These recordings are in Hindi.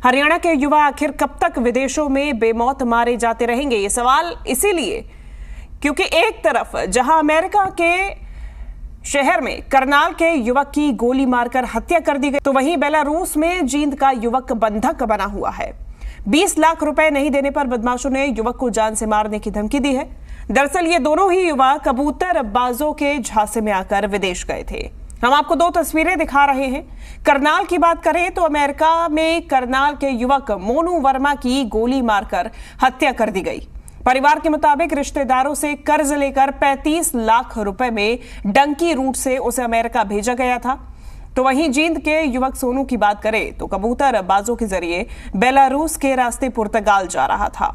हरियाणा के युवा आखिर कब तक विदेशों में बेमौत मारे जाते रहेंगे? ये सवाल इसीलिए क्योंकि एक तरफ जहां अमेरिका के शहर में करनाल के युवक की गोली मारकर हत्या कर दी गई, तो वहीं बेलारूस में जींद का युवक बंधक बना हुआ है। 20 लाख रुपए नहीं देने पर बदमाशों ने युवक को जान से मारने की धमकी दी है। दरअसल ये दोनों ही युवा कबूतरबाजों के झांसे में आकर विदेश गए थे। हम आपको दो तस्वीरें दिखा रहे हैं। करनाल की बात करें तो अमेरिका में करनाल के युवक मोनू वर्मा की गोली मारकर हत्या कर दी गई। परिवार के मुताबिक रिश्तेदारों से कर्ज लेकर 35 लाख रुपए में डंकी रूट से उसे अमेरिका भेजा गया था। तो वहीं जींद के युवक सोनू की बात करें तो कबूतरबाजों के जरिए बेलारूस के रास्ते पुर्तगाल जा रहा था।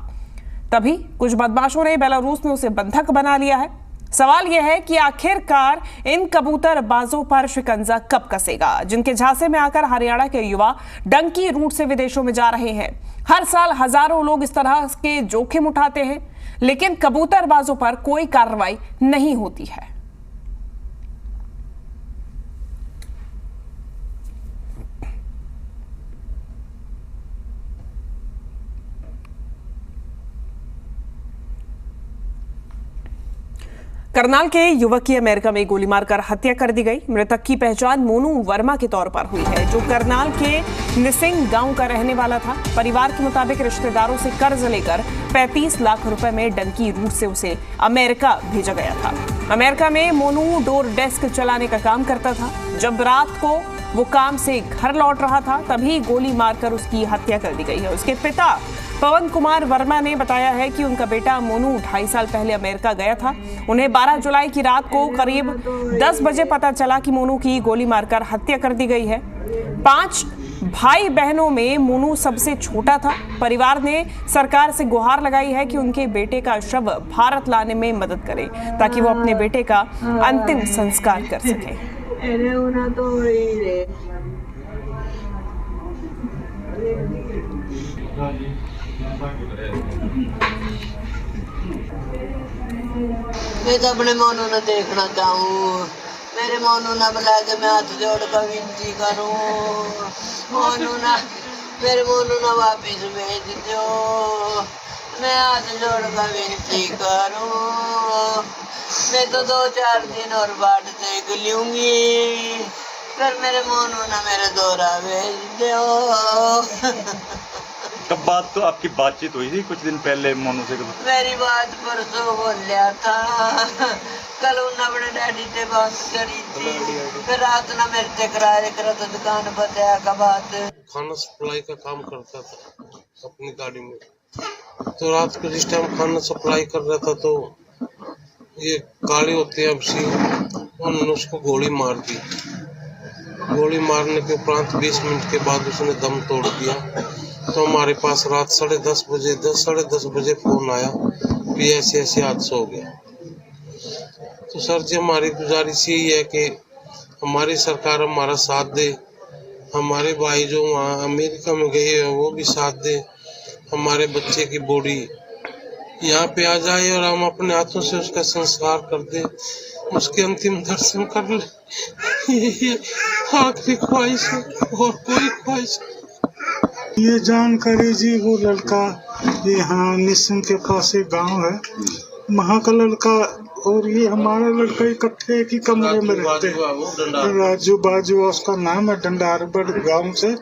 तभी कुछ बदमाशों ने बेलारूस में उसे बंधक बना लिया है। सवाल यह है कि आखिरकार इन कबूतरबाजों पर शिकंजा कब कसेगा, जिनके झांसे में आकर हरियाणा के युवा डंकी रूट से विदेशों में जा रहे हैं। हर साल हजारों लोग इस तरह के जोखिम उठाते हैं, लेकिन कबूतरबाजों पर कोई कार्रवाई नहीं होती है। करनाल के युवक की अमेरिका में गोली मारकर हत्या कर दी गई। मृतक की पहचान मोनू वर्मा के तौर पर हुई है, जो करनाल के निसिंग गांव का रहने वाला था। परिवार के मुताबिक रिश्तेदारों से कर्ज लेकर 35 लाख रुपए में डंकी रूट से उसे अमेरिका भेजा गया था। अमेरिका में मोनू डोर डेस्क चलाने का काम करता था। जब रात को वो काम से घर लौट रहा था, तभी गोली मारकर उसकी हत्या कर दी गई है। उसके पिता पवन कुमार वर्मा ने बताया है कि उनका बेटा मोनू 2.5 साल पहले अमेरिका गया था। उन्हें 12 जुलाई की रात को करीब 10 बजे पता चला कि मोनू की गोली मारकर हत्या कर दी गई है। 5 भाई बहनों में मोनू सबसे छोटा था। परिवार ने सरकार से गुहार लगाई है कि उनके बेटे का शव भारत लाने में मदद करे, ताकि वो अपने बेटे का अंतिम संस्कार कर सके। मैं तो अपने मोनू ने देखना चाहूँ। मेरे मोनू ना बुला के मैं हाथ जोड़ कर विनती करूँ। मोनू ना मेरे मोनू ना वापिस भेज दो। मैं हाथ जोड़ कर विनती करूँ। मैं तो 2-4 दिन और बाट देख लूंगी, फिर मेरे मोनू ना मेरे दौरा भेज दो। कब बात तो आपकी बातचीत हुई थी कुछ दिन पहले मोनू से? मेरी बात परसों बोलिया था। कल उन्होंने अपने डैडी से बात करी थी, फिर रात ना मेरे से किराए करा था दुकान बताया का बात। खाना सप्लाई का काम करता था अपनी गाड़ी में, तो रात को जिस टाइम खाना सप्लाई कर रहा था तो ये गाड़ी होती है अपसी, उन्होंने उसको गोली मार दी। गोली मारने के उपरांत 20 मिनट के बाद उसने दम तोड़ दिया। तो हमारे पास रात 10:30 बजे फोन आया कि ऐसे हादसा हो गया। तो सर जी हमारी गुजारिश यही है कि हमारी सरकार हमारा साथ दे, हमारे भाई जो वहाँ अमेरिका में गए हैं वो भी साथ दे, हमारे बच्चे की बॉडी यहाँ पे आ जाए और हम अपने हाथों से उसका संस्कार कर दे, उसके अंतिम दर्शन कर ले। ये आखिरी ख्वाहिश है और कोई ख्वाहिश। ये जानकारी जी वो लड़का यहाँ निसिंग के पास एक गांव है, वहाँ का लड़का और ये हमारा लड़का इकट्ठे एक ही कमरे में रहते हैं। राजू बाजू उसका नाम है, डंडारबड़ गांव से।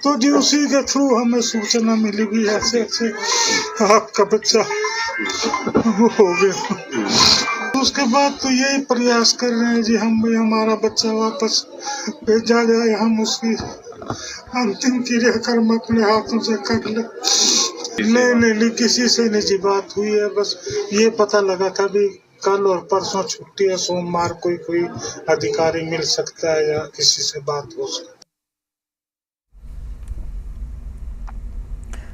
तो जी उसी के थ्रू हमें सूचना मिली भी ऐसे आपका बच्चा हो गया। उसके बाद तो यही प्रयास कर रहे हैं जी हम भी हमारा बच्चा वापस भेजा जाए, हम उसकी अंतिम क्रियाक्रम अपने हाथों से कर ले। नहीं किसी से नहीं जी बात हुई है, बस ये पता लगा था भी कल और परसों छुट्टी है, सोमवार कोई अधिकारी मिल सकता है या किसी से बात हो सकती है।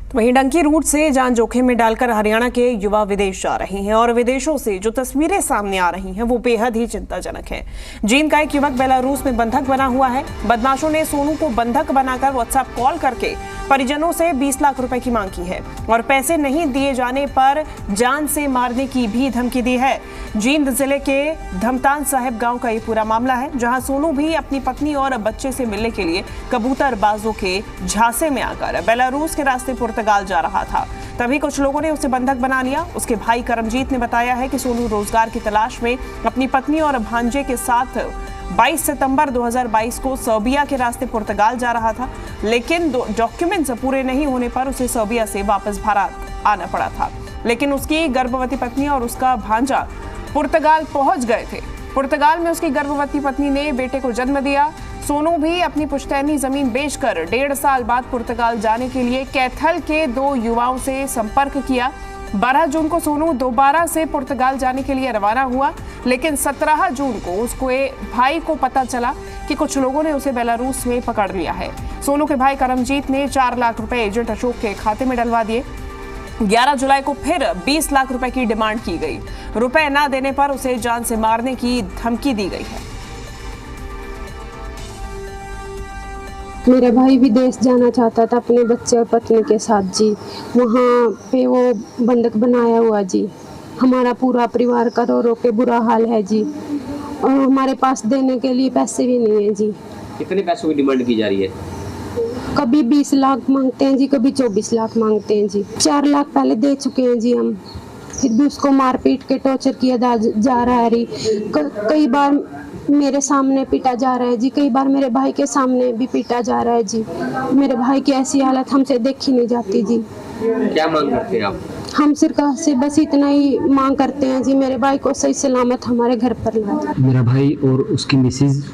तो वहीं डंकी रूट से जान जोखिम में डालकर हरियाणा के युवा विदेश जा रहे हैं और विदेशों से जो तस्वीरें सामने आ रही हैं वो बेहद ही चिंताजनक है। जींद का एक युवक बेलारूस में बंधक बना हुआ है। बदमाशों ने सोनू को बंधक बनाकर व्हाट्सएप कॉल करके परिजनों से 20 लाख रुपए की मांग की है और पैसे नहीं दिए जाने पर जान से मारने की भी धमकी दी है। जींद जिले के धमतान साहिब गांव का ये पूरा मामला है, जहां सोनू भी अपनी पत्नी और बच्चे से मिलने के लिए कबूतरबाजों के झांसे में आकर बेलारूस के रास्ते पुर्तगाल जा रहा था। तभी कुछ लोगों ने उसे बंधक बना लिया। उसके भाई करमजीत ने बताया है कि सोनू रोजगार की तलाश में अपनी पत्नी और भांजे के साथ 22 सितंबर 2022 को सर्बिया के रास्ते पुर्तगाल जा रहा था, लेकिन डॉक्यूमेंट्स पूरे नहीं होने पर उसे सर्बिया से वापस भारत आना पड़ा था। लेकिन उसकी गर्भवती पत्नी और उसका भांजा पुर्तगाल पहुंच गए थे। पुर्तगाल में उसकी गर्भवती पत्नी ने बेटे को जन्म दिया। सोनू भी अपनी पुश्तैनी जमीन बेचकर 1.5 साल बाद पुर्तगाल जाने के लिए कैथल के 2 युवाओं से संपर्क किया। 12 जून को सोनू दोबारा से पुर्तगाल जाने के लिए रवाना हुआ, लेकिन 17 जून को उसके भाई को पता चला कि कुछ लोगों ने उसे बेलारूस में पकड़ लिया है। सोनू के भाई करमजीत ने 4 लाख रुपए एजेंट अशोक के खाते में डलवा दिए। 11 जुलाई को फिर 20 लाख रुपए की डिमांड की गई। रुपए न देने पर उसे जान से मारने की धमकी दी गई है। मेरा भाई विदेश जाना चाहता था अपने बच्चे और पत्नी के साथ जी। वहाँ पे वो बंधक बनाया हुआ जी। हमारा पूरा परिवार का रो रो के बुरा हाल है जी, और हमारे पास देने के लिए पैसे भी नहीं है जी। कितने पैसों की डिमांड की जा रही है? कभी 20 लाख मांगते हैं जी, कभी 24 लाख मांगते हैं जी। 4 लाख पहले दे चुके हैं जी हम, फिर भी उसको मार पीट के टॉर्चर किया जा रहा है। कई बार मेरे सामने पीटा जा रहा है जी, कई बार मेरे भाई के सामने भी पीटा जा रहा है जी। मेरे भाई की ऐसी हालत हमसे देखी नहीं जाती जी। क्या मांग करते हैं आप? हम सरकार से बस इतना ही मांग करते हैं जी, मेरे भाई को सही सलामत हमारे घर पर ला। मेरा भाई और उसकी मिसेज,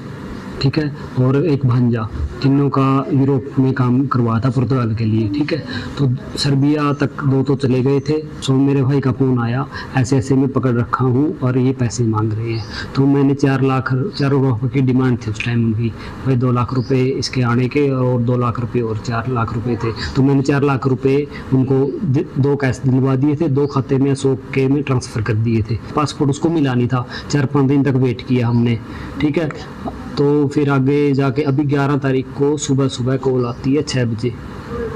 ठीक है, और एक भांजा, तीनों का यूरोप में काम करवा था पुर्तगाल के लिए, ठीक है। तो सर्बिया तक 2 तो चले गए थे। सो मेरे भाई का फ़ोन आया, ऐसे ऐसे मैं पकड़ रखा हूँ और ये पैसे मांग रहे हैं। तो मैंने 4 लाख रुपये की डिमांड थी उस टाइम उनकी। भाई 2 लाख रुपए इसके आने के और 2 लाख रुपए और 4 लाख रुपए थे। तो मैंने 4 लाख रुपए उनको 2 कैश दिलवा दिए थे, 2 खाते में अशोक के में ट्रांसफ़र कर दिए थे। पासपोर्ट उसको मिला नहीं था, 4-5 दिन तक वेट किया हमने, ठीक है। तो फिर आगे जाके अभी 11 तारीख को सुबह कॉल आती है 6 बजे।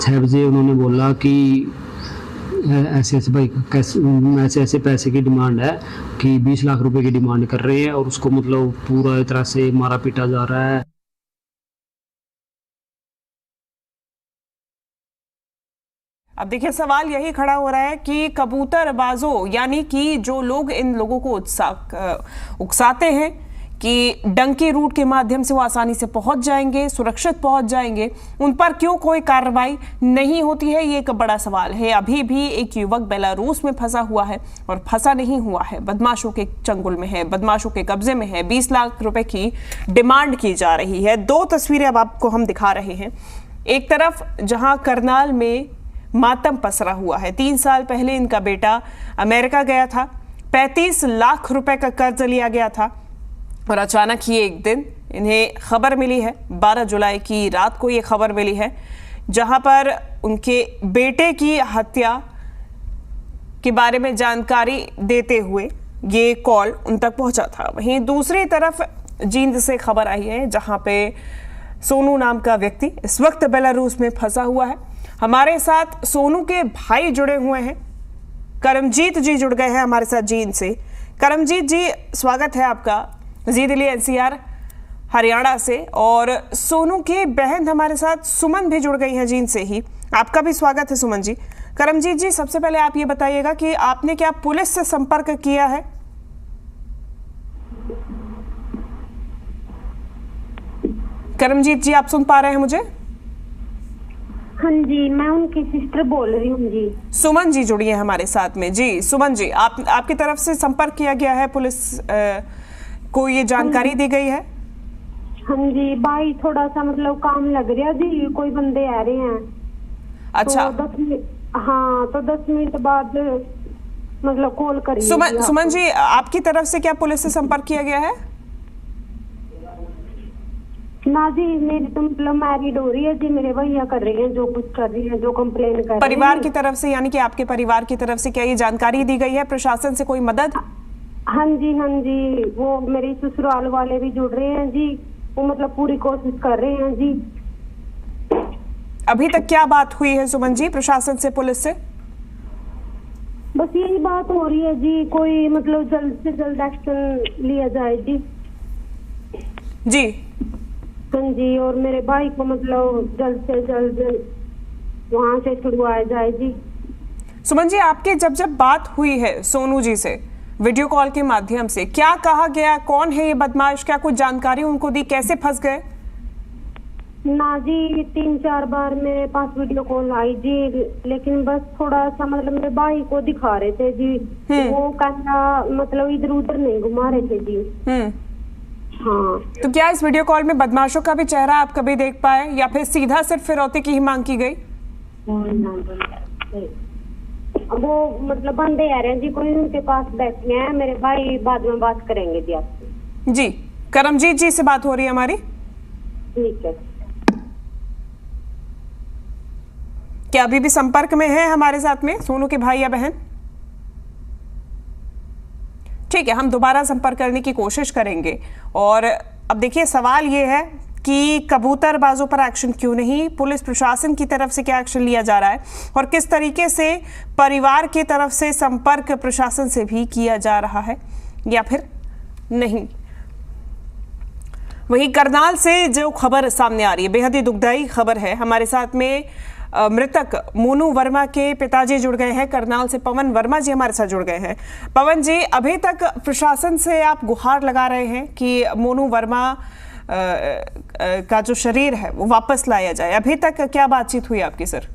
6 बजे उन्होंने बोला कि ऐसे ऐसे भाई ऐसे ऐसे पैसे की डिमांड है कि 20 लाख रुपए की डिमांड कर रहे हैं और उसको मतलब पूरा तरह से मारा पीटा जा रहा है। अब देखिए, सवाल यही खड़ा हो रहा है कि कबूतरबाजों यानी कि जो लोग इन लोगों को उकसाते हैं कि डंकी रूट के माध्यम से वो आसानी से पहुंच जाएंगे, सुरक्षित पहुंच जाएंगे, उन पर क्यों कोई कार्रवाई नहीं होती है, ये एक बड़ा सवाल है। अभी भी एक युवक बेलारूस में फंसा हुआ है और फंसा नहीं हुआ है, बदमाशों के चंगुल में है, बदमाशों के कब्जे में है। 20 लाख रुपए की डिमांड की जा रही है। 2 तस्वीरें अब आपको हम दिखा रहे हैं। एक तरफ जहां करनाल में मातम पसरा हुआ है। 3 साल पहले इनका बेटा अमेरिका गया था, 35 लाख रुपए का कर्ज लिया गया था और अचानक ही एक दिन इन्हें खबर मिली है। 12 जुलाई की रात को ये खबर मिली है, जहां पर उनके बेटे की हत्या के बारे में जानकारी देते हुए ये कॉल उन तक पहुंचा था। वहीं दूसरी तरफ जींद से खबर आई है, जहां पे सोनू नाम का व्यक्ति इस वक्त बेलारूस में फंसा हुआ है। हमारे साथ सोनू के भाई जुड़े हुए हैं, करमजीत जी जुड़ गए हैं हमारे साथ जींद से। करमजीत जी, स्वागत है आपका जी दिल्ली NCR हरियाणा से। और सोनू की बहन हमारे साथ सुमन भी जुड़ गई हैं जींद से ही, आपका भी स्वागत है सुमन जी। करमजीत जी, सबसे पहले आप ये बताइएगा कि आपने क्या पुलिस से संपर्क किया है? करमजीत जी, आप सुन पा रहे हैं मुझे? हाँ जी, मैं उनकी सिस्टर बोल रही हूँ जी। सुमन जी जुड़ी है हमारे साथ में। जी सुमन जी, आपकी तरफ से संपर्क किया गया है, पुलिस को ये जानकारी दी गई है? हाँ जी, भाई थोड़ा सा मतलब काम लग रहा जी, कोई बंदे आ रहे हैं। अच्छा, तो 10 मिनट, हाँ तो 10 मिनट बाद मतलब कॉल करिए। सुमन जी, आपकी तरफ से क्या पुलिस से संपर्क किया गया है? ना जी, मेरी तो मतलब मैरिड हो रही है जी, मेरे भैया कर रहे हैं जो कुछ कर रही है, जो कंप्लेन कर रहे हैं। परिवार की तरफ से, यानी कि आपके परिवार की तरफ से क्या ये जानकारी दी गई है? प्रशासन से कोई मदद? हाँ जी, वो मेरे ससुराल वाले भी जुड़ रहे हैं जी, वो मतलब पूरी कोशिश कर रहे हैं जी। अभी तक क्या बात हुई है सुमन जी प्रशासन से, पुलिस से? बस यही बात हो रही है जी, कोई मतलब जल्द से जल्द एक्शन लिया जाए जी। जी हाँ जी, और मेरे भाई को मतलब जल्द से जल्द वहाँ से छुड़वाया जाए जी। सुमन जी, आपके जब बात हुई है सोनू जी से वीडियो कॉल के माध्यम से, क्या कहा गया? कौन है ये बदमाश? क्या कुछ जानकारी उनको दी? कैसे फंस गए? ना जी, 3-4 बार मेरे पास वीडियो कॉल आई जी, लेकिन बस थोड़ा सा मतलब मेरे भाई को दिखा रहे थे जी, वो कैमरा मतलब इधर उधर नहीं घुमा रहे थे जी। हाँ। तो क्या इस वीडियो कॉल में बदमाशों का भी चेहरा आप कभी देख पाए या फिर सीधा सिर्फ फिरौती की ही मांग की गई? वो मतलब बंदे आ रहे हैं जी, कोई उनके पास बैठे हैं, मेरे भाई बाद में बात करेंगे जी आपसे। जी, करमजीत जी से बात हो रही है हमारी। ठीक है। क्या अभी भी संपर्क में है हमारे साथ में सोनू के भाई या बहन? ठीक है, हम दोबारा संपर्क करने की कोशिश करेंगे। और अब देखिए, सवाल ये है कि कबूतरबाजों पर एक्शन क्यों नहीं? पुलिस प्रशासन की तरफ से क्या एक्शन लिया जा रहा है और किस तरीके से परिवार की तरफ से संपर्क प्रशासन से भी किया जा रहा है या फिर नहीं? वहीं करनाल से जो खबर सामने आ रही है, बेहद ही दुखदाई खबर है। हमारे साथ में मृतक मोनू वर्मा के पिताजी जुड़ गए हैं करनाल से। पवन वर्मा जी हमारे साथ जुड़ गए हैं। पवन जी, अभी तक प्रशासन से आप गुहार लगा रहे हैं कि मोनू वर्मा का जो शरीर है वो वापस लाया जाए, अभी तक क्या बातचीत हुई आपकी सर?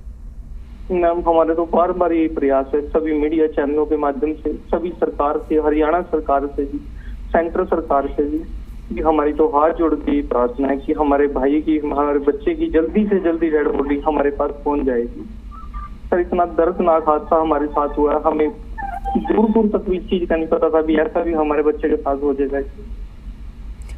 मैम, हमारे तो बार बार ये प्रयास है सभी मीडिया चैनलों के माध्यम से, सभी सरकार से, हरियाणा सरकार से जी, सेंट्रल सरकार से जी, कि हमारी तो हाथ जोड़ के प्रार्थना है कि हमारे भाई की, हमारे बच्चे की जल्दी से जल्दी डेड बॉडी हमारे पास पहुंच जाएगी। सर, इतना दर्दनाक हादसा हमारे साथ हुआ, हमें दूर दूर तक भी इस चीज का नहीं पता था भी ऐसा भी हमारे बच्चे के साथ हो जाएगा।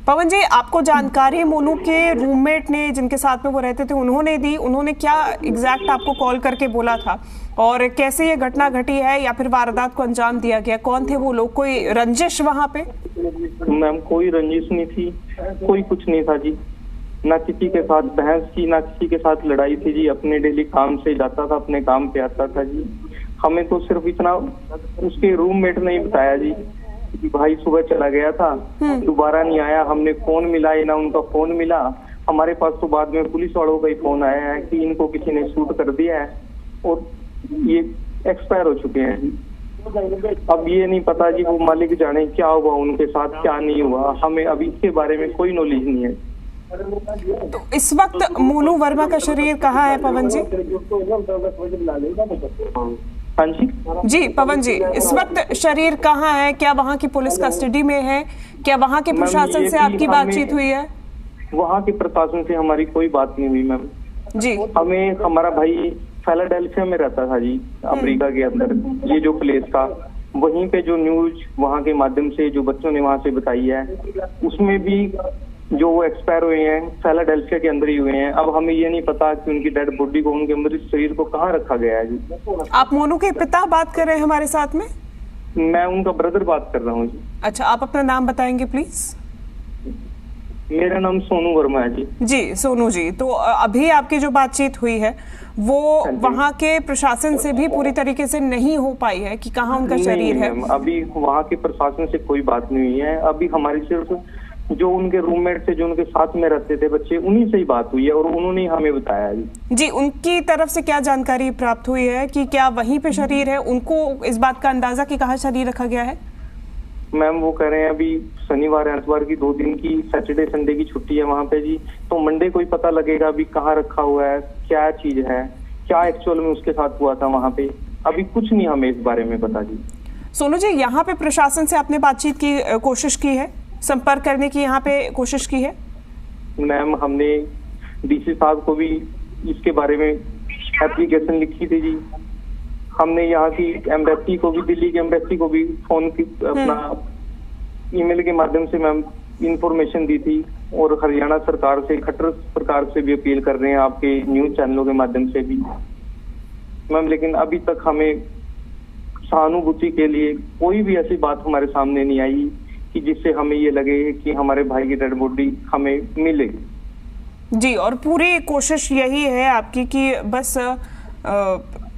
पवन जी, आपको जानकारी मोनू के रूममेट ने, जिनके साथ में वो रहते थे, उन्होंने दी? उन्होंने क्या एग्जैक्ट आपको कॉल करके बोला था और कैसे ये घटना घटी है या फिर वारदात को अंजाम दिया गया? कौन थे वो लोग? कोई रंजिश वहाँ पे? मैम, कोई रंजिश नहीं थी, कोई कुछ नहीं था जी, ना किसी के साथ बहस की, ना किसी के साथ लड़ाई थी जी। अपने डेली काम से जाता था, अपने काम पे आता था जी। हमें तो सिर्फ इतना उसके रूममेट ने ही बताया जी कि भाई सुबह चला गया था, दोबारा नहीं आया। हमने फोन मिलाया ना, उनका फोन मिला हमारे पास तो बाद में पुलिस वालों का ही फोन आया है कि इनको किसी ने शूट कर दिया है और ये एक्सपायर हो चुके हैं जी। अब ये नहीं पता जी, वो मालिक जाने क्या हुआ उनके साथ, क्या नहीं हुआ, हमें अभी इसके बारे में कोई नॉलेज नहीं है। तो इस वक्त मोनू वर्मा का शरीर कहाँ है पवन जी? हाँ जी जी पवन जी, इस वक्त शरीर कहाँ है? क्या वहाँ की पुलिस कस्टडी में है? क्या वहाँ के प्रशासन से आपकी बातचीत हुई है? वहाँ के प्रशासन से हमारी कोई बात नहीं हुई मैम जी। हमें, हमारा भाई फिलाडेल्फिया में रहता था जी, अमेरिका के अंदर, ये जो प्लेस था, वहीं पे जो न्यूज वहाँ के माध्यम से जो बच्चों ने वहाँ से बताई है, उसमें भी जो वो एक्सपायर हुए हैं फिलाडेल्फिया के अंदर ही हुए हैं। अब हमें ये नहीं पता कि उनकी डेड बॉडी को, उनके मृत शरीर को कहाँ रखा गया है जी। आप मोनू के पिता बात कर रहे हैं हमारे साथ में? मैं उनका ब्रदर बात कर रहा हूँ जी। अच्छा, आप अपना नाम बताएंगे प्लीज? मेरा नाम सोनू वर्मा है जी। जी सोनू जी, तो अभी आपकी जो बातचीत हुई है वो वहाँ के प्रशासन से भी पूरी तरीके से नहीं हो पाई है कि कहाँ उनका शरीर है? अभी वहाँ के प्रशासन से कोई बात नहीं हुई है। अभी हमारी सिर्फ जो उनके रूममेट थे, जो उनके साथ में रहते थे बच्चे, उन्हीं से ही बात हुई है और उन्होंने हमें बताया जी। उनकी तरफ से क्या जानकारी प्राप्त हुई है कि क्या वहीं पे शरीर है? उनको इस बात का अंदाजा कि कहाँ शरीर रखा गया है? मैम, वो कह रहे हैं अभी शनिवार एतवार की 2 दिन की, सैटरडे संडे की छुट्टी है वहाँ पे जी, तो मंडे को ही पता लगेगा अभी कहाँ रखा हुआ है, क्या चीज है, क्या एक्चुअल में उसके साथ हुआ था वहाँ पे। अभी कुछ नहीं हमें इस बारे में पता जी। सोनू जी, यहाँ पे प्रशासन से आपने बातचीत की कोशिश की है, संपर्क करने की यहाँ पे कोशिश की है? मैम, हमने डीसी साहब को भी इसके बारे में एप्लीकेशन लिखी थी जी। हमने यहाँ की एम्बेसी को भी, दिल्ली की एम्बेसी को भी फोन की, अपना ईमेल के माध्यम से मैम इंफॉर्मेशन दी थी और हरियाणा सरकार से, खट्टर सरकार से भी अपील कर रहे हैं आपके न्यूज चैनलों के माध्यम से भी मैम। लेकिन अभी तक हमें सहानुभूति के लिए कोई भी ऐसी बात हमारे सामने नहीं आई कि जिससे हमें ये लगे कि हमारे भाई की डेड बॉडी हमें मिलेगी। जी, और पूरी कोशिश यही है आपकी कि बस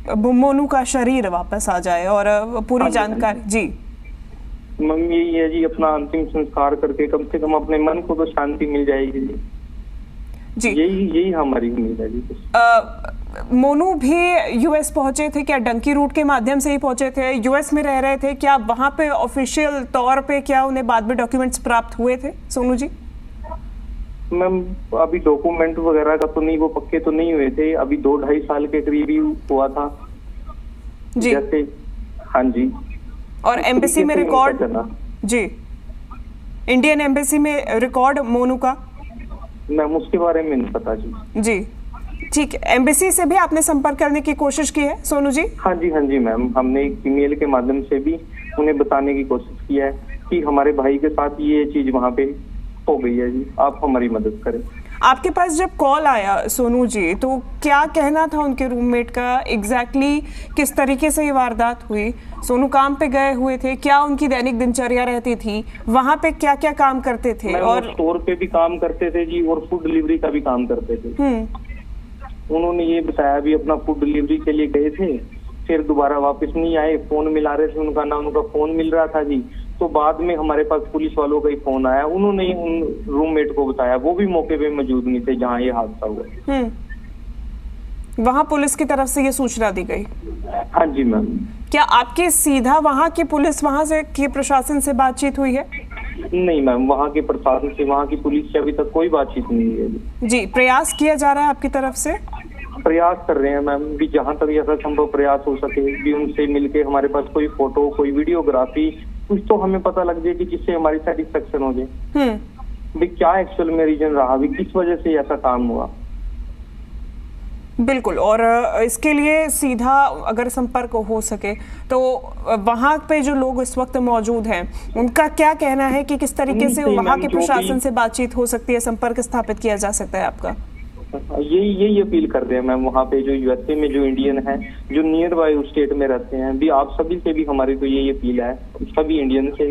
मोनू का शरीर वापस आ जाए और पूरी जानकारी। जी मैम यही है जी, अपना अंतिम संस्कार करके कम से कम अपने मन को तो शांति मिल जाएगी जी। जी यही हमारी उम्मीद है जी। मोनू भी यूएस पहुंचे थे क्या? डंकी रूट के माध्यम से ही पहुंचे थे? यूएस में रह रहे थे क्या? वहां पे ऑफिशियल तौर पे क्या उन्हें बाद में डॉक्यूमेंट्स प्राप्त हुए थे सोनू जी? मैम अभी डॉक्यूमेंट वगैरह का तो नहीं, वो पक्के तो नहीं हुए थे। अभी 2-2.5 साल के करीब ही हुआ था जी जैसे। हाँ जी। और एम्बेसी में रिकॉर्ड? जी, इंडियन एम्बेसी में रिकॉर्ड मोनू का? मैम उसके बारे में नहीं पता जी। जी ठीक है। एम्बेसी से भी आपने संपर्क करने की कोशिश की है सोनू जी? हाँ जी मैम, हमने एक ईमेल के माध्यम से भी उन्हें बताने की कोशिश की है कि हमारे भाई के साथ ये चीज वहाँ पे हो गई है जी, आप हमारी मदद करें। आपके पास जब कॉल आया सोनू जी, तो क्या कहना था उनके रूममेट का? एग्जैक्टली किस तरीके से ये वारदात हुई? सोनू काम पे गए हुए थे, क्या उनकी दैनिक दिनचर्या रहती थी? वहाँ पे क्या क्या काम करते थे? और स्टोर पे भी काम करते थे जी, और फूड डिलीवरी का भी काम करते थे। उन्होंने ये बताया भी अपना फूड डिलीवरी के लिए गए थे, फिर दोबारा वापस नहीं आए। फोन मिला रहे थे उनका, ना उनका फोन मिल रहा था जी। तो बाद में हमारे पास पुलिस वालों का ही फोन आया, उन्होंने ही उन रूममेट को बताया। वो भी मौके पे मौजूद नहीं थे जहाँ ये हादसा हुआ। वहाँ पुलिस की तरफ से ये सूचना दी गई? हाँ जी मैम। क्या आपके सीधा वहाँ की पुलिस, वहाँ से के प्रशासन से बातचीत हुई है? नहीं मैम, वहाँ के प्रशासन से, वहाँ की पुलिस से अभी तक कोई बातचीत नहीं हुई है जी। प्रयास किया जा रहा है आपकी तरफ से? प्रयास कर रहे हैं मैम, भी जहाँ तक ऐसा संभव प्रयास हो सके भी उनसे मिलके हमारे पास कोई फोटो, कोई वीडियोग्राफी, कुछ तो हमें पता लग जाए कि जिससे हमारी सेटिस्फेक्शन हो जाए भी क्या एक्चुअल में रीजन रहा, भी किस वजह से ऐसा काम हुआ। बिल्कुल, और इसके लिए सीधा अगर संपर्क हो सके तो वहाँ पे जो लोग इस वक्त मौजूद हैं उनका क्या कहना है कि किस तरीके से वहाँ के प्रशासन से बातचीत हो सकती है, संपर्क स्थापित किया जा सकता है आपका? यही अपील कर रहे हैं मैम, वहाँ पे जो यूएसए में जो इंडियन है, जो नियर बाय उस स्टेट में रहते हैं भी, आप सभी से भी हमारी तो यही अपील है सभी इंडियन से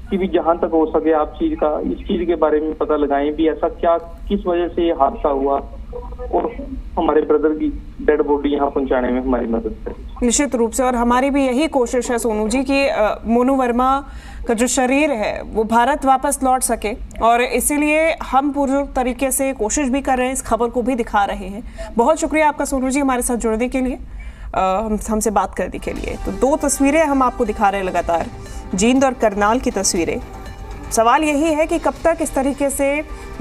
कि भी जहाँ तक हो सके आप इस चीज के बारे में पता लगाएं भी ऐसा क्या, किस वजह से ये हादसा हुआ, और हमारे ब्रदर की डेड बॉडी यहाँ पहुँचाने में हमारी मदद करें। निश्चित रूप से, और हमारी भी यही कोशिश है सोनू जी कि मोनू वर्मा का जो शरीर है वो भारत वापस लौट सके, और इसीलिए हम पूरे तरीके से कोशिश भी कर रहे हैं, इस खबर को भी दिखा रहे हैं। बहुत शुक्रिया आपका सोनू जी हमारे साथ जुड़ने के लिए, हमसे बात करने के लिए। तो 2 तस्वीरें हम आपको दिखा रहे हैं लगातार, जींद और करनाल की तस्वीरें। सवाल यही है कि कब तक इस तरीके से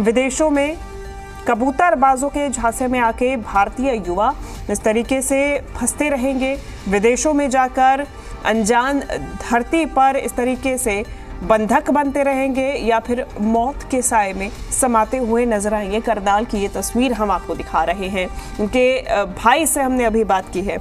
विदेशों में कबूतरबाजों के झांसे में आके भारतीय युवा इस तरीके से फंसते रहेंगे, विदेशों में जाकर अनजान धरती पर इस तरीके से बंधक बनते रहेंगे, या फिर मौत के साए में समाते हुए नजर आएंगे। करनाल की ये तस्वीर हम आपको दिखा रहे हैं, उनके भाई से हमने अभी बात की है।